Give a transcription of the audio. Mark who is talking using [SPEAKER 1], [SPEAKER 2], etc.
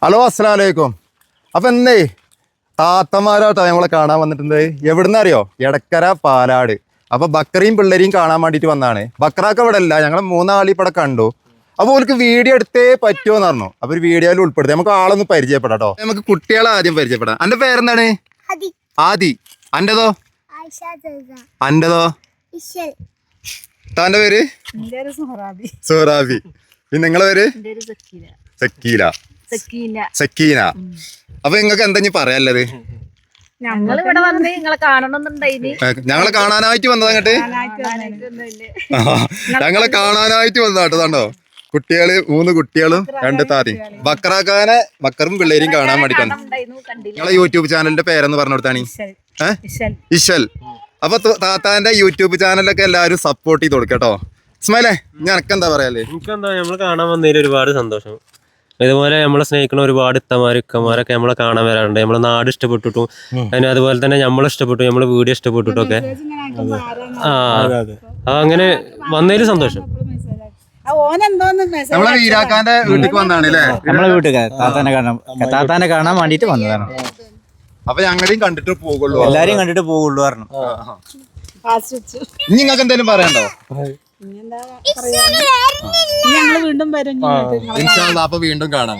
[SPEAKER 1] Hello അസ്സലാമലൈക്കും. അപ്പൊ എന്നേ താത്തമാരാട്ടോ ഞങ്ങളെ കാണാൻ വന്നിട്ടുണ്ട്. എവിടുന്ന് അറിയോ? എടക്കര പാലാട്. അപ്പൊ ബക്കറിയും പിള്ളേരെയും കാണാൻ വേണ്ടിട്ട് വന്നാണ്. ബക്രാക്ക് ഇവിടെ അല്ല, ഞങ്ങളെ മൂന്നാളി ഇവിടെ കണ്ടു. അപ്പൊ ഓർക്ക് വീഡിയോ എടുത്തേ പറ്റുമോന്ന് പറഞ്ഞു. അപ്പൊ ഒരു വീഡിയോയിൽ ഉൾപ്പെടുത്തി നമുക്ക് ആളൊന്ന് പരിചയപ്പെടാട്ടോ. നമുക്ക് കുട്ടികളെ ആദ്യം പരിചയപ്പെടാം. അന്റെ പേരെന്താണ്? ആദി. അന്റേതോ? അന്റേതോ? താന്റെ പേര്? സുഹറാബി. പിന്നെ നിങ്ങളെ പേര്? സക്കീന. അപ്പൊ നിങ്ങക്ക് എന്താ പറയാനുള്ളത്?
[SPEAKER 2] ഞങ്ങളിവിടെ വന്ന് നിങ്ങളെ കാണണമെന്നുണ്ടായിന്.
[SPEAKER 1] ഞങ്ങളെ കാണാനായിട്ട് വന്നതാ അങ്ങോട്ട്. ഞങ്ങളെ കാണാനായിട്ട് വന്നതാട്ടോ. കണ്ടോ കുട്ടികള്, 3 കുട്ടികളും 2 താത്തയും. ബക്കറും പിള്ളേരും കാണാൻ വേണ്ടി വന്നു. നിങ്ങളെ യൂട്യൂബ് ചാനലിന്റെ പേരെന്ന് പറഞ്ഞു കൊടുത്താണ്. ഇശൽ. അപ്പൊ താത്താന്റെ യൂട്യൂബ് ചാനലൊക്കെ എല്ലാവരും സപ്പോർട്ട് ചെയ്ത് കൊടുക്കട്ടോ. ഇസ്മായിലേ, ഞാനക്കെന്താ പറയാല്ലേ?
[SPEAKER 3] എനിക്കെന്താ, നമ്മള് കാണാൻ വന്നതിൽ ഒരുപാട് സന്തോഷം. ഇതുപോലെ നമ്മളെ സ്നേഹിക്കുന്ന ഒരുപാട് ഇക്കമാരൊക്കെ നമ്മളെ കാണാൻ വരാറുണ്ട്. നമ്മളെ നാട് ഇഷ്ടപ്പെട്ടിട്ടും അതിന് അതുപോലെ തന്നെ നമ്മളെ ഇഷ്ടപ്പെട്ടു, നമ്മളെ വീഡിയോ ഇഷ്ടപ്പെട്ടിട്ടൊക്കെ. അങ്ങനെ വന്നതിൽ സന്തോഷം.
[SPEAKER 1] നമ്മളെ വീരാക്കാന്റെ വീട്ടിലേക്ക് വന്നാണ് അല്ലേ?
[SPEAKER 4] നമ്മളെ വീട്ടുകാർ താത്താനെ കാണാൻ വേണ്ടിട്ട് വന്നതാണ്.
[SPEAKER 1] അപ്പൊ ഞങ്ങളെയും കണ്ടിട്ട് പോകുള്ളൂ,
[SPEAKER 4] എല്ലാരെയും കണ്ടിട്ട് പോകുള്ളൂ പറഞ്ഞു.
[SPEAKER 1] ഇനി നിങ്ങൾക്ക് എന്തെങ്കിലും പറയണ്ടോ?
[SPEAKER 2] ഞങ്ങള് വീണ്ടും വരും.
[SPEAKER 1] ഇൻഷാ അല്ലാഹ്. അപ്പൊ വീണ്ടും കാണാം.